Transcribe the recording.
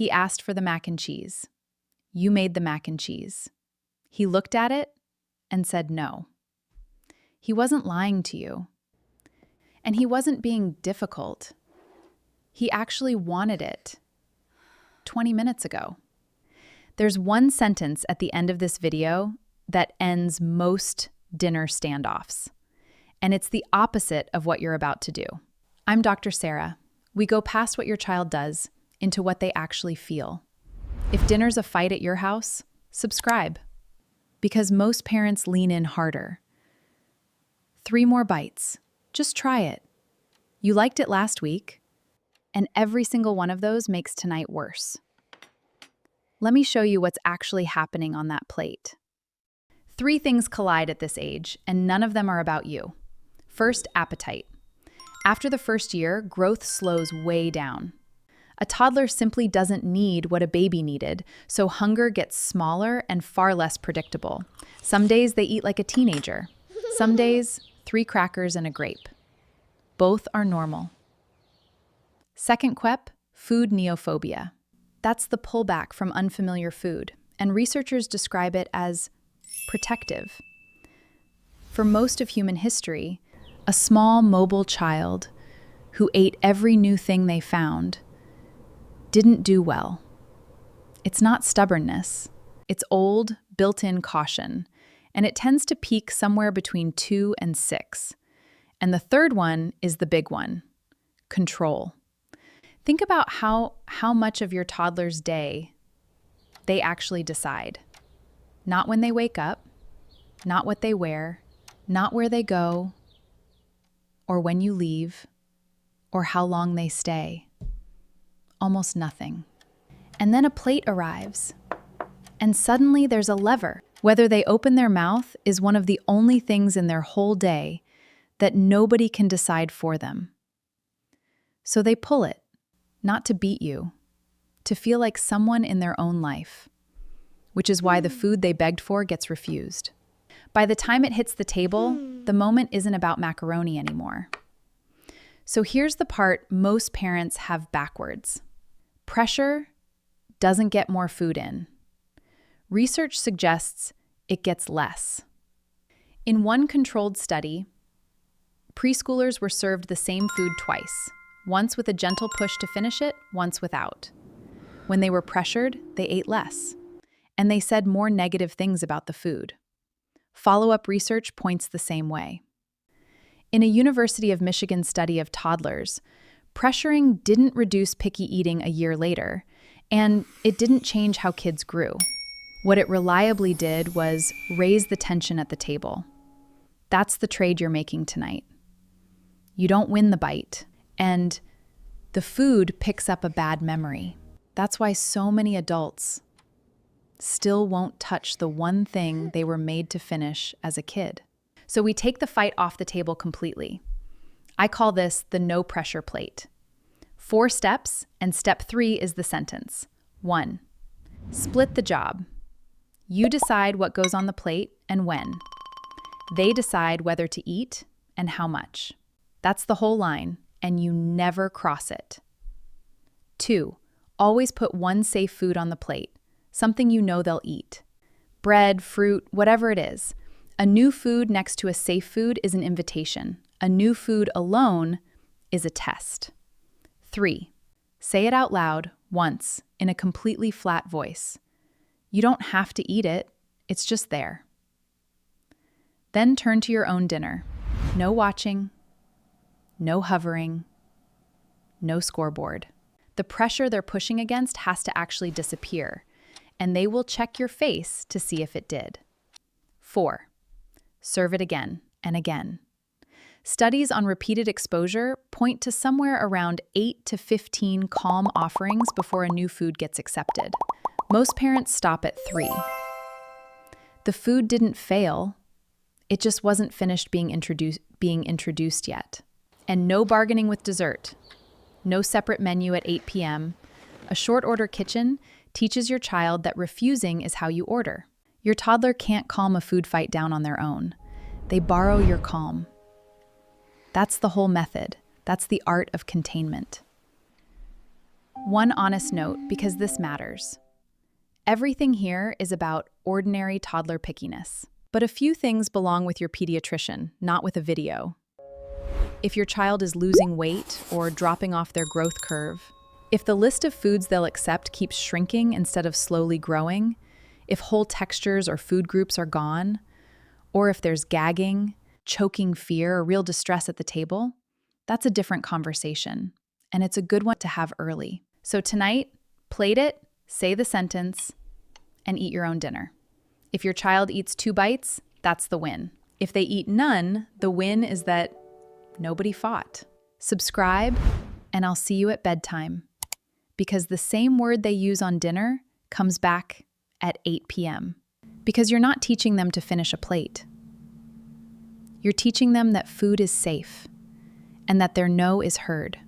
He asked for the mac and cheese. You made the mac and cheese. He looked at it and said no. He wasn't lying to you. And he wasn't being difficult. He actually wanted it 20 minutes ago. There's one sentence at the end of this video that ends most dinner standoffs. And it's the opposite of what you're about to do. I'm Dr. Sarah. We go past what your child does into what they actually feel. If dinner's a fight at your house, subscribe. Because most parents lean in harder. 3 more bites. Just try it. You liked it last week, and every single one of those makes tonight worse. Let me show you what's actually happening on that plate. 3 things collide at this age, and none of them are about you. First, appetite. After the first year, growth slows way down. A toddler simply doesn't need what a baby needed, so hunger gets smaller and far less predictable. Some days they eat like a teenager. Some days, 3 crackers and a grape. Both are normal. Second QEP, food neophobia. That's the pullback from unfamiliar food, and researchers describe it as protective. For most of human history, a small, mobile child who ate every new thing they found didn't do well. It's not stubbornness. It's old, built-in caution, and it tends to peak somewhere between 2 and 6. And the third one is the big one, control. Think about how much of your toddler's day they actually decide. Not when they wake up, not what they wear, not where they go, or when you leave, or how long they stay. Almost nothing. And then a plate arrives, and suddenly there's a lever. Whether they open their mouth is one of the only things in their whole day that nobody can decide for them. So they pull it, not to beat you, to feel like someone in their own life, which is why the food they begged for gets refused. By the time it hits the table, the moment isn't about macaroni anymore. So here's the part most parents have backwards. Pressure doesn't get more food in. Research suggests it gets less. In one controlled study, preschoolers were served the same food twice, once with a gentle push to finish it, once without. When they were pressured, they ate less, and they said more negative things about the food. Follow-up research points the same way. In a University of Michigan study of toddlers, pressuring didn't reduce picky eating a year later, and it didn't change how kids grew. What it reliably did was raise the tension at the table. That's the trade you're making tonight. You don't win the bite, and the food picks up a bad memory. That's why so many adults still won't touch the one thing they were made to finish as a kid. So we take the fight off the table completely. I call this the no pressure plate. 4 steps, and step 3 is the sentence. 1, split the job. You decide what goes on the plate and when. They decide whether to eat and how much. That's the whole line, and you never cross it. 2, always put one safe food on the plate, something you know they'll eat. Bread, fruit, whatever it is. A new food next to a safe food is an invitation. A new food alone is a test. 3, say it out loud once in a completely flat voice. You don't have to eat it, it's just there. Then turn to your own dinner. No watching, no hovering, no scoreboard. The pressure they're pushing against has to actually disappear, and they will check your face to see if it did. 4, serve it again and again. Studies on repeated exposure point to somewhere around 8 to 15 calm offerings before a new food gets accepted. Most parents stop at 3. The food didn't fail, it just wasn't finished being introduced yet. And no bargaining with dessert. No separate menu at 8 p.m. A short order kitchen teaches your child that refusing is how you order. Your toddler can't calm a food fight down on their own. They borrow your calm. That's the whole method. That's the art of containment. One honest note, because this matters. Everything here is about ordinary toddler pickiness. But a few things belong with your pediatrician, not with a video. If your child is losing weight or dropping off their growth curve, if the list of foods they'll accept keeps shrinking instead of slowly growing, if whole textures or food groups are gone, or if there's gagging, choking fear, or real distress at the table, that's a different conversation, and it's a good one to have early. So tonight, plate it, say the sentence, and eat your own dinner. If your child eats 2 bites, that's the win. If they eat none, the win is that nobody fought. Subscribe, and I'll see you at bedtime. Because the same word they use on dinner comes back at 8 p.m. Because you're not teaching them to finish a plate. You're teaching them that food is safe and that their no is heard.